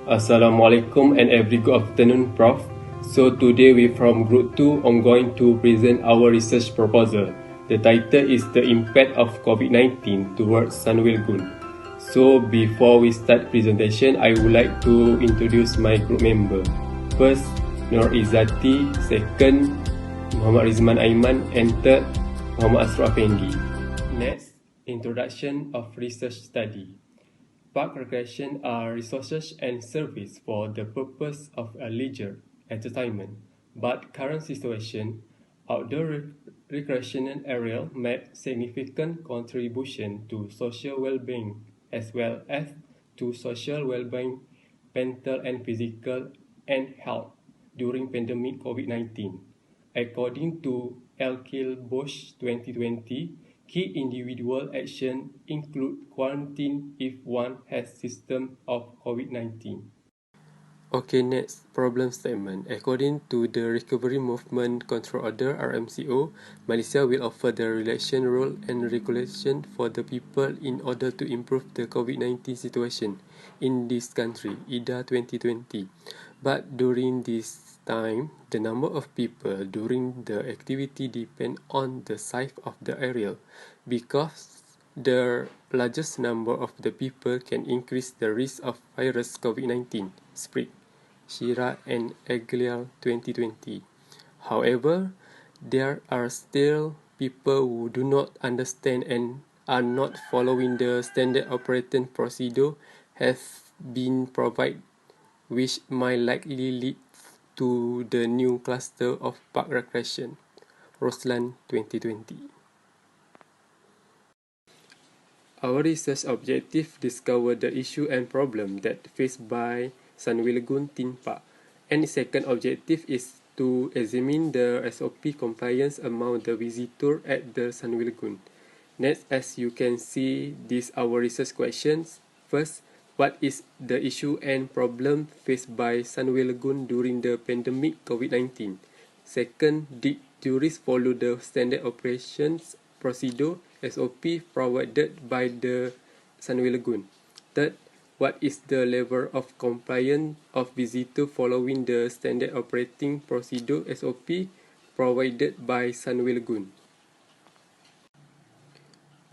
Assalamualaikum and every good afternoon, Prof. So today we from Group 2 are going to present our research proposal. The title is The Impact of COVID-19 Towards Sanwilgun. So before we start presentation, I would like to introduce my group member. First, Nur Izzati. Second, Muhammad Rizman Aiman. And third, Muhammad Asraf Effendi. Next, introduction of research study. Park recreation are resources and service for the purpose of a leisure entertainment. But current situation, outdoor recreational area make significant contribution to social well-being as well as to social well-being, mental and physical and health during pandemic COVID-19. According to Elkil-Bosch 2020, key individual action include quarantine if one has symptoms of COVID-19. Okay, next problem statement. According to the Recovery Movement Control Order (RMCO), Malaysia will offer the relaxation rule and regulation for the people in order to improve the COVID-19 situation in this country, IDA 2020. But during this time, the number of people during the activity depend on the size of the area, because the largest number of the people can increase the risk of virus COVID-19 spread. Shira and Aguilar 2020. However, there are still people who do not understand and are not following the standard operating procedure have been provided, which might likely lead to the new cluster of park recreation. Roslan 2020. Our research objective discover the issue and problem that faced by Sanwilgun Theme Park. And the second objective is to examine the SOP compliance among the visitors at the Sanwilgun. Next, as you can see, these are our research questions. First, what is the issue and problem faced by Sanwilgun during the pandemic COVID-19? Second, did tourists follow the standard operations procedure SOP provided by the Sanwilgun? Third, what is the level of compliance of visitors following the standard operating procedure SOP provided by Sanwilgun?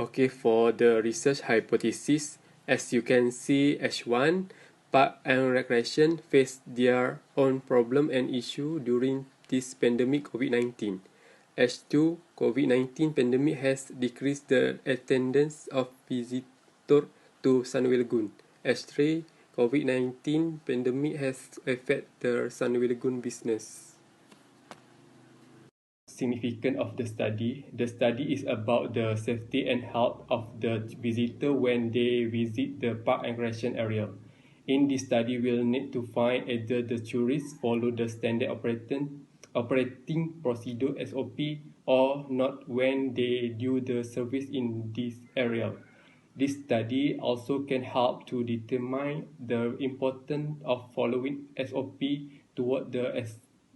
Okay, for the research hypothesis, as you can see, H1, park and recreation face their own problem and issue during this pandemic COVID-19. H2, COVID-19 pandemic has decreased the attendance of visitors to Sanwilgun. H3, COVID-19 pandemic has affected the Sanwilgun business. Significance of the study. The study is about the safety and health of the visitor when they visit the park and recreation area. In this study, we'll need to find either the tourists follow the standard operating procedure SOP or not when they do the service in this area. This study also can help to determine the importance of following SOP toward the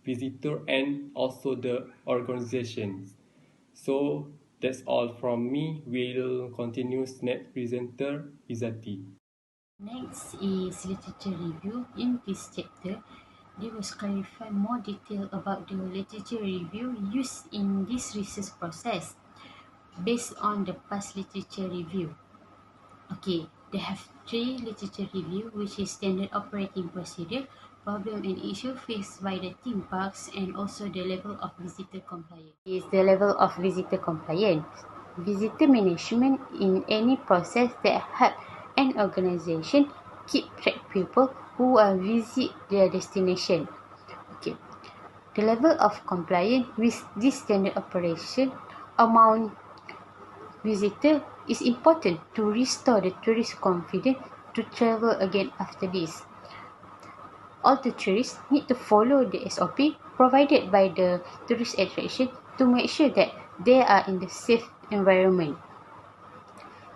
visitor and also the organizations. So that's all from me. We'll continue next presenter, Izzati. Next is literature review. In this chapter, they will clarify more detail about the literature review used in this research process based on the past literature review. Okay, they have 3 literature review, which is standard operating procedure, problem and issue faced by the theme parks, and also the level of visitor compliance. Is the level of visitor compliance. Visitor management in any process that help an organization keep track people who are visit their destination. Okay, the level of compliance with this standard operation among visitor is important to restore the tourist confidence to travel again after this. All the tourists need to follow the SOP provided by the tourist attraction to make sure that they are in the safe environment.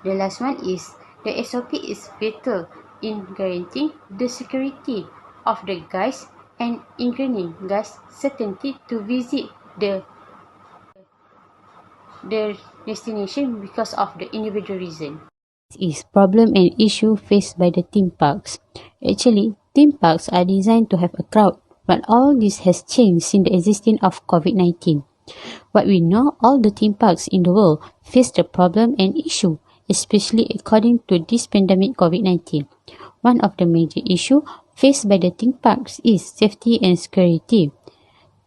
The last one is the SOP is vital in guaranteeing the security of the guests and in granting guests certainty to visit the the destination because of the individual reason. Is problem and issue faced by the theme parks. Actually, theme parks are designed to have a crowd, but all this has changed since the existence of COVID-19. What we know, all the theme parks in the world face the problem and issue, especially according to this pandemic COVID-19. One of the major issues faced by the theme parks is safety and security.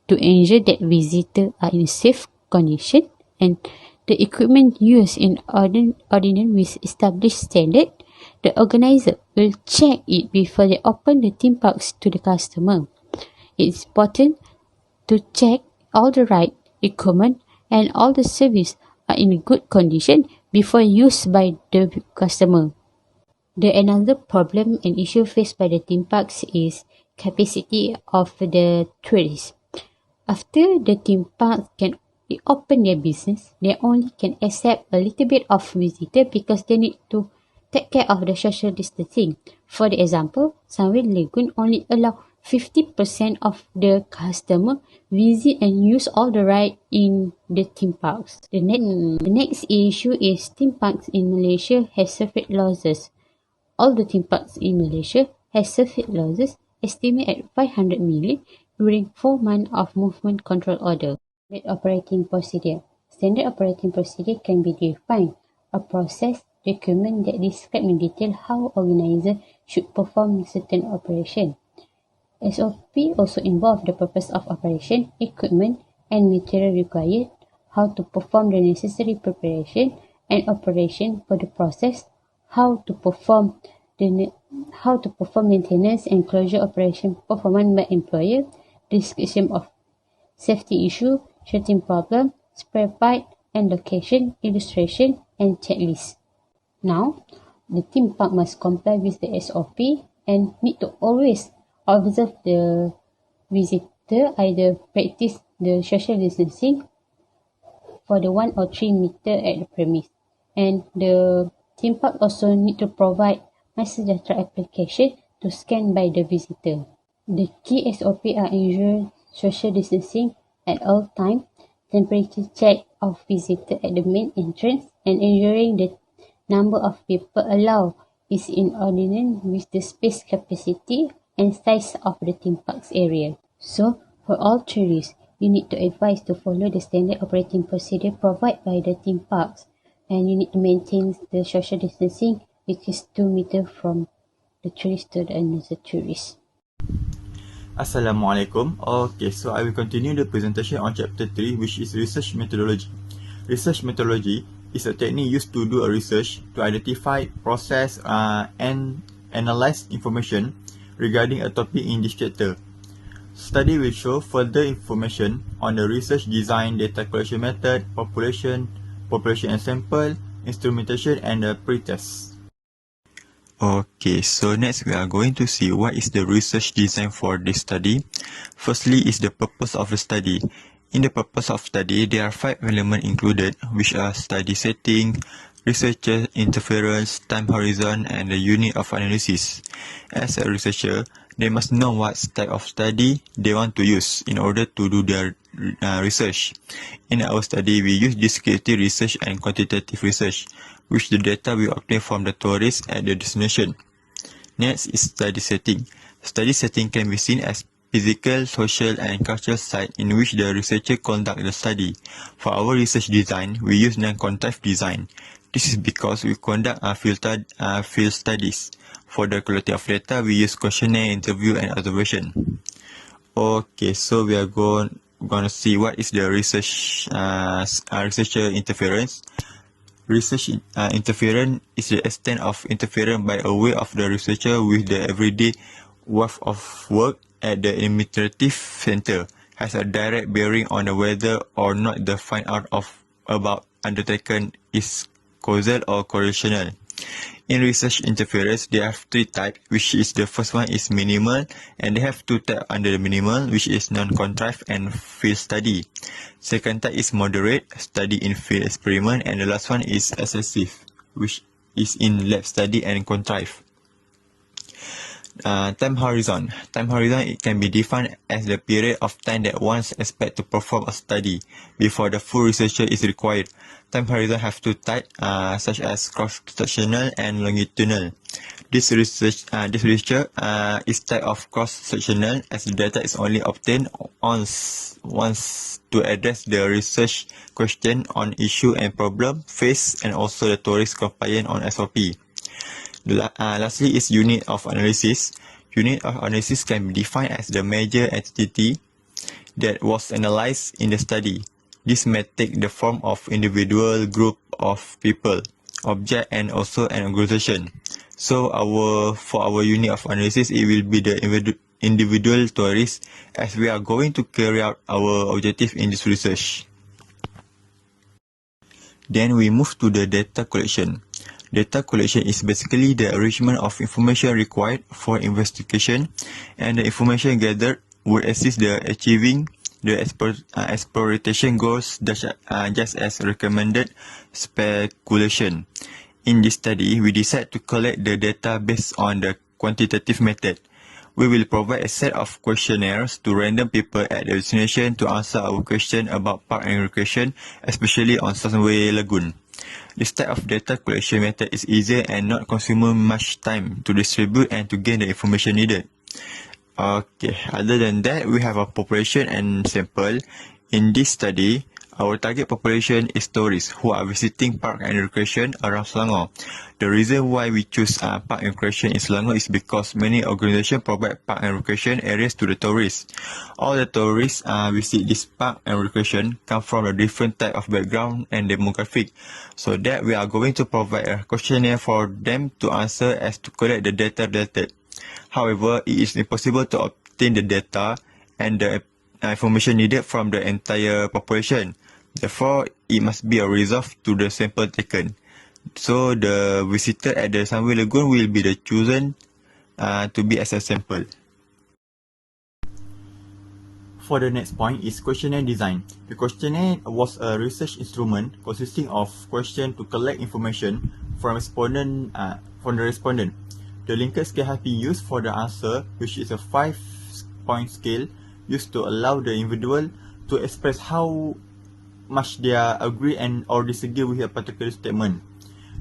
To ensure that visitors are in safe condition and the equipment used in ordinance with established standard, the organizer will check it before they open the theme parks to the customer. It's important to check all the right equipment and all the service are in good condition before used by the customer. The another problem and issue faced by the theme parks is capacity of the tourists. After the theme parks can open their business, they only can accept a little bit of visitor because they need to take care of the social distancing. For the example, Sunway Lagoon only allow 50% of the customer visit and use all the ride in the theme parks. The next issue is theme parks in Malaysia has suffered losses. All the theme parks in Malaysia has suffered losses estimated at 500 million during 4 months of movement control order. Standard operating procedure. Standard operating procedure can be defined a process document that describes in detail how organizers should perform certain operation. SOP also involve the purpose of operation, equipment, and material required, how to perform the necessary preparation and operation for the process, how to perform maintenance and closure operation performed by employer, description of safety issue, shooting problem, spare part and location, illustration, and checklist. Now, the theme park must comply with the SOP and need to always observe the visitor, either practice the social distancing for the 1 or 3 meter at the premise. And the theme park also need to provide MySejahtera application to scan by the visitor. The key SOP are ensure social distancing at all times, temperature check of visitor at the main entrance, and ensuring the number of people allowed is in ordinance with the space capacity and size of the theme parks area. So, for all tourists, you need to advise to follow the standard operating procedure provided by the theme parks, and you need to maintain the social distancing, which is 2 meters from the tourist to the another tourist. Assalamualaikum. Okay, so I will continue the presentation on chapter 3, which is research methodology. Research methodology is a technique used to do a research to identify, process, and analyze information regarding a topic in this chapter. Study will show further information on the research design, data collection method, population and sample, instrumentation, and the pretest. Okay, so next we are going to see what is the research design for this study. Firstly is the purpose of the study. In the purpose of study, there are 5 elements included, which are study setting, researcher interference, time horizon, and the unit of analysis. As a researcher, they must know what type of study they want to use in order to do their research. In our study, we use descriptive research and quantitative research, which the data we obtain from the tourists at the destination. Next is study setting. Study setting can be seen as physical, social, and cultural site in which the researcher conduct the study. For our research design, we use non-contact design. This is because we conduct field studies. For the quality of data, we use questionnaire, interview, and observation. Okay, so we are going to see what is the researcher interference. Research interference is the extent of interference by a way of the researcher with the everyday work of work at the administrative center, has a direct bearing on whether or not the find out about undertaken is causal or correlational. In research interference, there are 3 types, which is the first one is minimal, and they have 2 types under the minimal, which is non-contrived and field study. Second type is moderate, study in field experiment, and the last one is excessive, which is in lab study and contrived. Time horizon. Time horizon, it can be defined as the period of time that one expects to perform a study before the full researcher is required. Time horizon have two types, such as cross-sectional and longitudinal. This research is type of cross-sectional, as the data is only obtained once to address the research question on issue and problem faced, and also the tourist compliance on SOP. Lastly is unit of analysis. Unit of analysis can be defined as the major entity that was analyzed in the study. This may take the form of individual, group of people, object, and also an organization. So for our unit of analysis, it will be the individual tourists, as we are going to carry out our objective in this research. Then we move to the data collection. Data collection is basically the arrangement of information required for investigation, and the information gathered would assist the achieving the exploitation goals just as recommended speculation. In this study, we decide to collect the data based on the quantitative method. We will provide a set of questionnaires to random people at the destination to answer our question about park and recreation, especially on Sunway Lagoon. This type of data collection method is easier and not consume much time to distribute and to gain the information needed. Okay, other than that, we have a population and sample. In this study, our target population is tourists who are visiting park and recreation around Selangor. The reason why we choose park and recreation in Selangor is because many organizations provide park and recreation areas to the tourists. All the tourists visit this park and recreation come from a different type of background and demographic. So that we are going to provide a questionnaire for them to answer as to collect the data related. However, it is impossible to obtain the data and the information needed from the entire population. Therefore, it must be a resolve to the sample taken. So the visitor at the Sunway Lagoon will be the chosen to be as a sample. For the next point is questionnaire design. The questionnaire was a research instrument consisting of questions to collect information from the respondent. The Likert scale has been used for the answer, which is a 5-point scale used to allow the individual to express how much they agree and or disagree with a particular statement.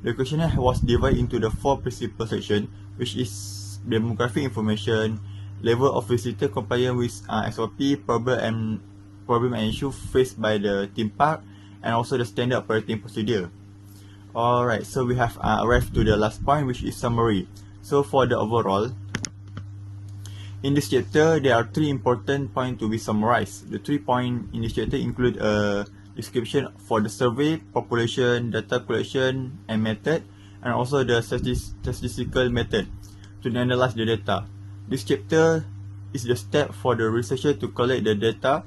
The questionnaire was divided into the 4 principal sections, which is demographic information, level of visitor compliance with SOP, problem and issue faced by the theme park, and also the standard operating procedure. Alright, so we have arrived to the last point, which is summary. So for the overall, in this chapter, there are 3 important points to be summarized. The 3 points in this chapter include a description for the survey, population, data collection and method, and also the statistical method to analyze the data. This chapter is the step for the researcher to collect the data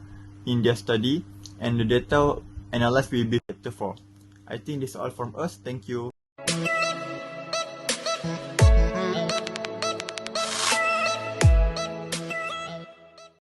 in their study, and the data analyzed will be chapter 4. I think this is all from us. Thank you.